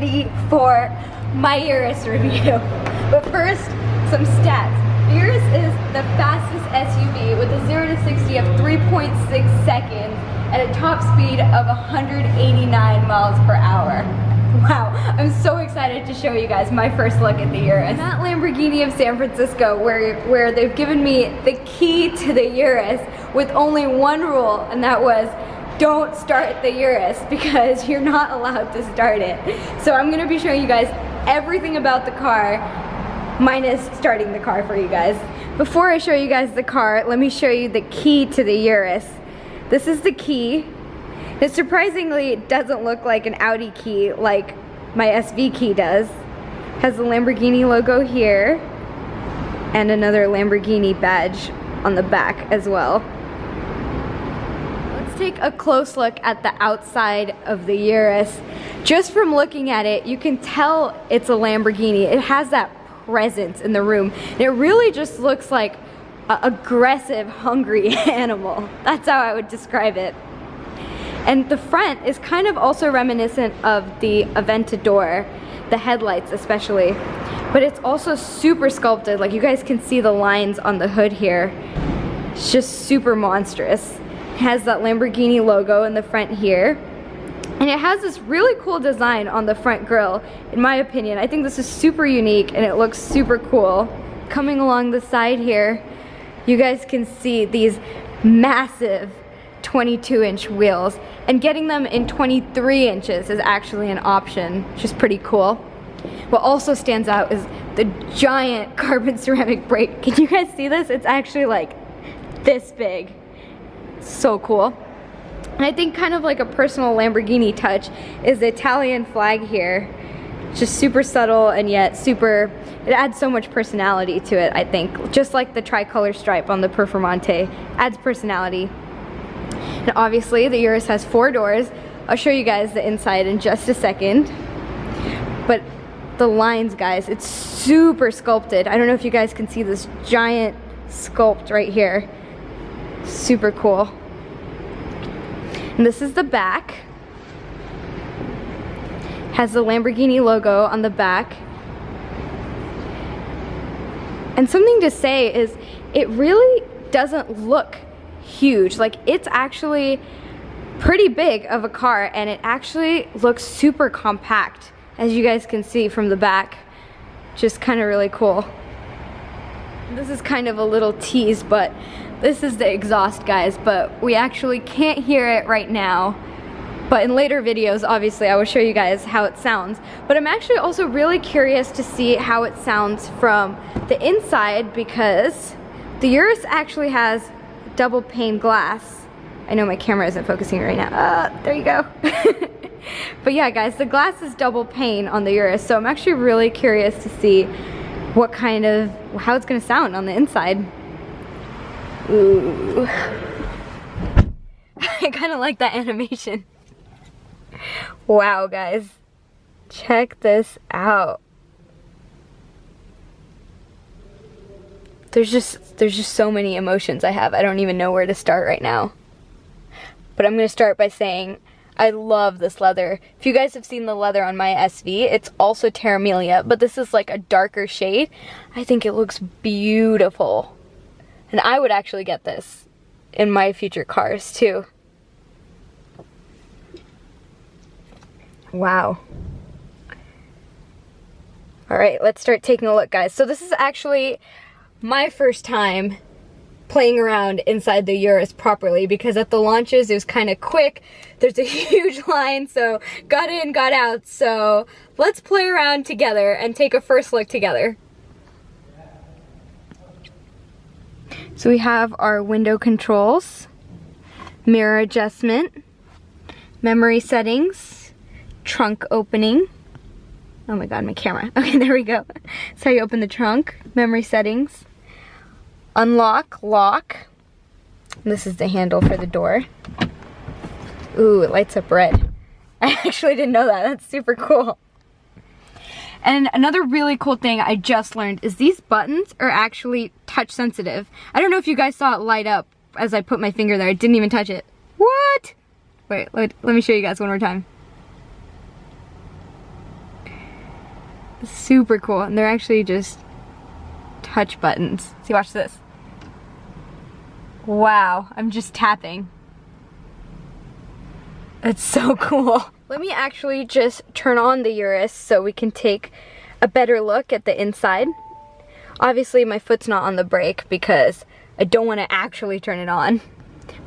ready for my Urus review. But first, some stats. The Urus is the fastest SUV with a 0 to 60 of 3.6 seconds at a top speed of 189 miles per hour. Wow, I'm so excited to show you guys my first look at the Urus. I'm at Lamborghini of San Francisco where they've given me the key to the Urus with only one rule, and that was don't start the Urus because you're not allowed to start it. So I'm gonna be showing you guys everything about the car minus starting the car for you guys. Before I show you guys the car, let me show you the key to the Urus. This is the key. It surprisingly doesn't look like an Audi key like my SV key does. Has the Lamborghini logo here and another Lamborghini badge on the back as well. Let's take a close look at the outside of the Urus. Just from looking at it, you can tell it's a Lamborghini. It has that presence in the room. And it really just looks like an aggressive, hungry animal. That's how I would describe it. And the front is kind of also reminiscent of the Aventador, the headlights especially. But it's also super sculpted, like you guys can see the lines on the hood here. It's just super monstrous. It has that Lamborghini logo in the front here. And it has this really cool design on the front grille, in my opinion. I think this is super unique and it looks super cool. Coming along the side here, you guys can see these massive 22-inch wheels, and getting them in 23 inches is actually an option, which is pretty cool. What also stands out is the giant carbon ceramic brake. Can you guys see this? It's actually like this big. So cool. And I think kind of like a personal Lamborghini touch is the Italian flag here. Just super subtle and yet super, it adds so much personality to it, I think. Just like the tricolor stripe on the Performante adds personality. And obviously the Urus has 4 doors. I'll show you guys the inside in just a second. But the lines, guys, it's super sculpted. I don't know if you guys can see this giant sculpt right here. Super cool. And this is the back. Has the Lamborghini logo on the back. And something to say is it really doesn't look huge. Like, it's actually pretty big of a car and it actually looks super compact, as you guys can see from the back. Just kind of really cool. This is kind of a little tease, but this is the exhaust, guys, but we actually can't hear it right now. But in later videos, obviously, I will show you guys how it sounds. But I'm actually also really curious to see how it sounds from the inside because the Urus actually has double pane glass. I know my camera isn't focusing right now. There you go. But yeah, guys, the glass is double pane on the Urus, so I'm actually really curious to see what kind of, how it's gonna sound on the inside. Ooh. I kind of like that animation. Wow, guys, check this out. There's just so many emotions I have. I don't even know where to start right now. But I'm gonna start by saying I love this leather. If you guys have seen the leather on my SV, it's also Terramelia, but this is like a darker shade. I think it looks beautiful. And I would actually get this in my future cars too. Wow. All right, let's start taking a look, guys. So this is actually my first time playing around inside the Urus properly because at the launches it was kind of quick. There's a huge line, so got in, got out. So let's play around together and take a first look together. So we have our window controls, mirror adjustment, memory settings, trunk opening. Oh my god, my camera. Okay, there we go. That's how you open the trunk. Memory settings. Unlock, lock. This is the handle for the door. Ooh, it lights up red. I actually didn't know that. That's super cool. And another really cool thing I just learned is these buttons are actually touch sensitive. I don't know if you guys saw it light up as I put my finger there. I didn't even touch it. What? Wait, let me show you guys one more time. Super cool, and they're actually just touch buttons. See, watch this. Wow, I'm just tapping. It's so cool. Let me actually just turn on the Urus so we can take a better look at the inside. Obviously my foot's not on the brake because I don't want to actually turn it on.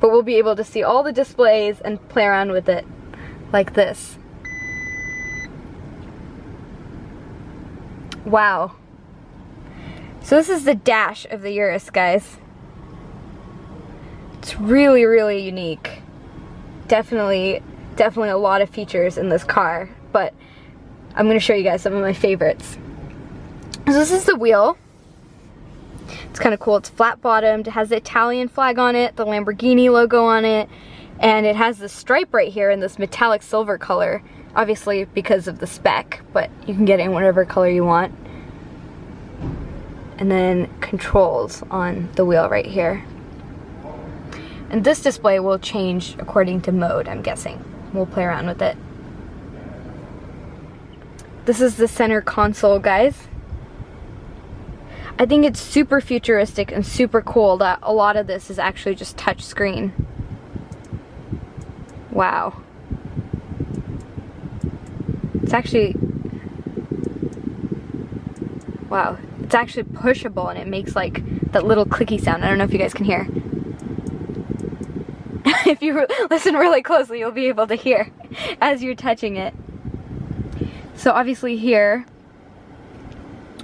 But we'll be able to see all the displays and play around with it like this. Wow. So this is the dash of the Urus, guys. It's really, really unique. Definitely a lot of features in this car, but I'm gonna show you guys some of my favorites. So this is the wheel. It's kind of cool. It's flat bottomed. It has the Italian flag on it, the Lamborghini logo on it, and it has this stripe right here in this metallic silver color, obviously because of the spec, but you can get it in whatever color you want. And then controls on the wheel right here. And this display will change according to mode, I'm guessing. We'll play around with it. This is the center console, guys. I think it's super futuristic and super cool that a lot of this is actually just touch screen. Wow. It's actually, wow, it's actually pushable and it makes like that little clicky sound. I don't know if you guys can hear. If you listen really closely, you'll be able to hear as you're touching it. So obviously here,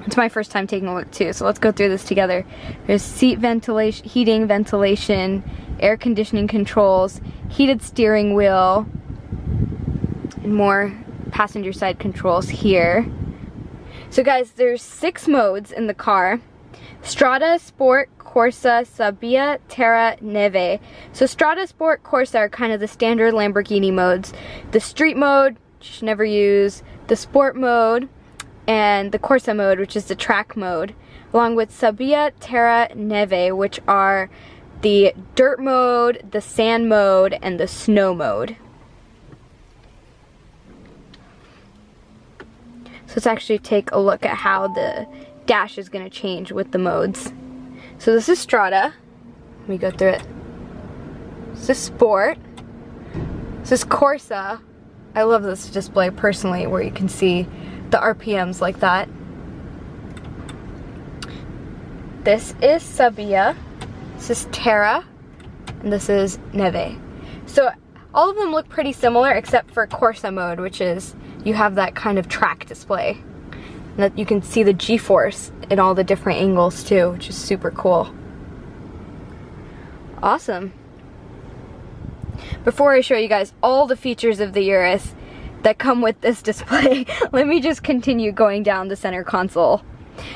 it's my first time taking a look too, so let's go through this together. There's seat ventilation, heating, ventilation, air conditioning controls, heated steering wheel, and more passenger side controls here. So guys, there's 6 modes in the car. Strada, Sport, Corsa, Sabbia, Terra, Neve. So Strada, Sport, Corsa are kind of the standard Lamborghini modes. The street mode, which you should never use, the sport mode, and the Corsa mode, which is the track mode, along with Sabbia, Terra, Neve, which are the dirt mode, the sand mode, and the snow mode. So let's actually take a look at how the dash is going to change with the modes. So this is Strada. Let me go through it. This is Sport. This is Corsa. I love this display personally, where you can see the RPMs like that. This is Sabbia. This is Terra. And this is Neve. So all of them look pretty similar except for Corsa mode, which is you have that kind of track display. And that you can see the G-force in all the different angles too, which is super cool. Awesome. Before I show you guys all the features of the Urus that come with this display, let me just continue going down the center console.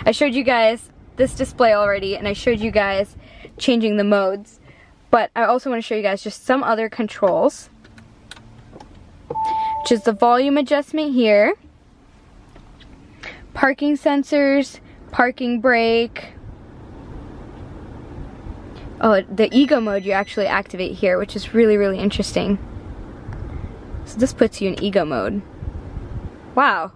I showed you guys this display already, and I showed you guys changing the modes, but I also want to show you guys just some other controls, which is the volume adjustment here, parking sensors, parking brake. Oh, the Ego mode you actually activate here, which is really, really interesting. So this puts you in Ego mode. Wow,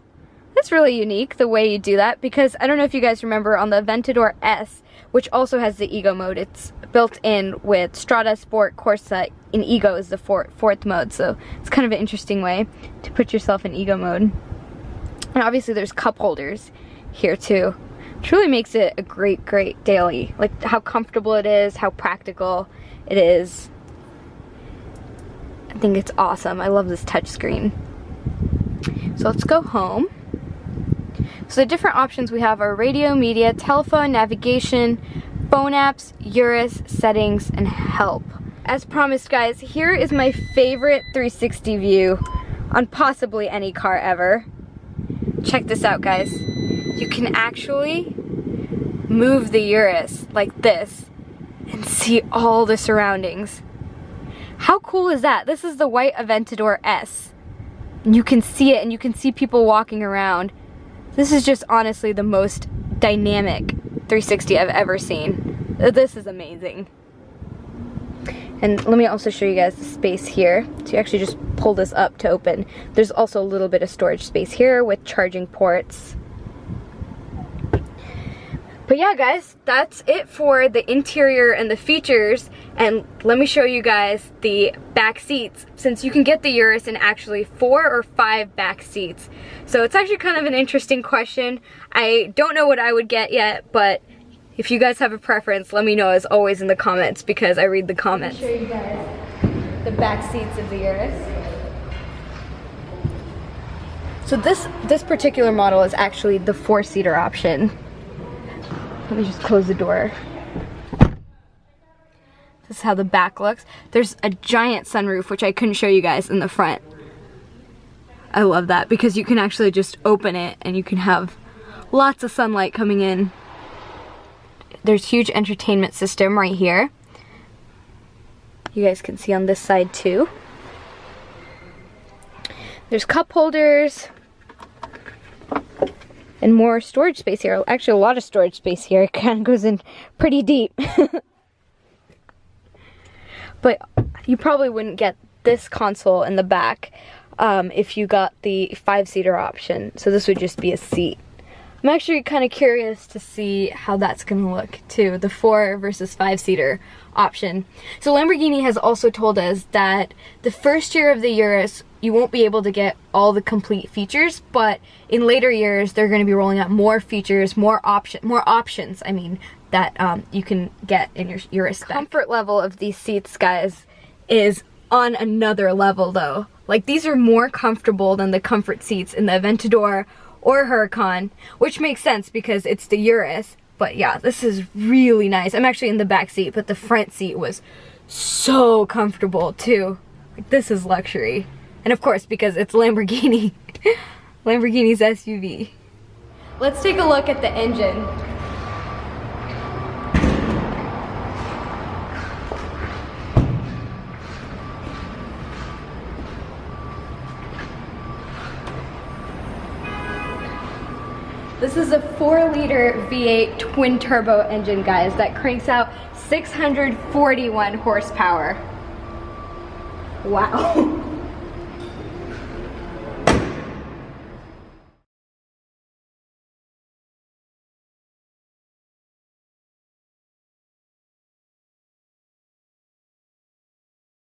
that's really unique the way you do that, because I don't know if you guys remember on the Aventador S, which also has the Ego mode, it's built in with Strada, Sport, Corsa, and Ego is the fourth mode, so it's kind of an interesting way to put yourself in Ego mode. And obviously there's cup holders here too, which really makes it a great, great daily. Like how comfortable it is, how practical it is. I think it's awesome. I love this touchscreen. So let's go home. So the different options we have are radio, media, telephone, navigation, phone apps, Urus, settings, and help. As promised, guys, here is my favorite 360 view on possibly any car ever. Check this out, guys. You can actually move the Urus like this and see all the surroundings. How cool is that? This is the white Aventador S. And you can see it, and you can see people walking around. This is just honestly the most dynamic 360 I've ever seen. This is amazing. And let me also show you guys the space here. So you actually just pull this up to open. There's also a little bit of storage space here with charging ports. But yeah, guys, that's it for the interior and the features. And let me show you guys the back seats, since you can get the Urus in actually 4 or 5 back seats. So it's actually kind of an interesting question. I don't know what I would get yet, but if you guys have a preference, let me know as always in the comments, because I read the comments. Let me show you guys the back seats of the Urus. So this particular model is actually the 4-seater option. Let me just close the door. This is how the back looks. There's a giant sunroof, which I couldn't show you guys in the front. I love that because you can actually just open it and you can have lots of sunlight coming in. There's huge entertainment system right here. You guys can see on this side too. There's cup holders. And more storage space here. Actually, a lot of storage space here. It kind of goes in pretty deep. But you probably wouldn't get this console in the back if you got the 5-seater option. So this would just be a seat. I'm actually kind of curious to see how that's going to look too, the 4 versus 5-seater option. So Lamborghini has also told us that the first year of the Urus, you won't be able to get all the complete features, but in later years they're going to be rolling out more features, more options, I mean, that you can get in your Urus spec. Comfort level of these seats, guys, is on another level though. Like, these are more comfortable than the comfort seats in the Aventador or Huracan, which makes sense because it's the Urus. But yeah, this is really nice. I'm actually in the back seat, but the front seat was so comfortable too. Like, this is luxury. And of course, because it's Lamborghini. Lamborghini's SUV. Let's take a look at the engine. This is a 4-liter V8 twin turbo engine, guys, that cranks out 641 horsepower. Wow.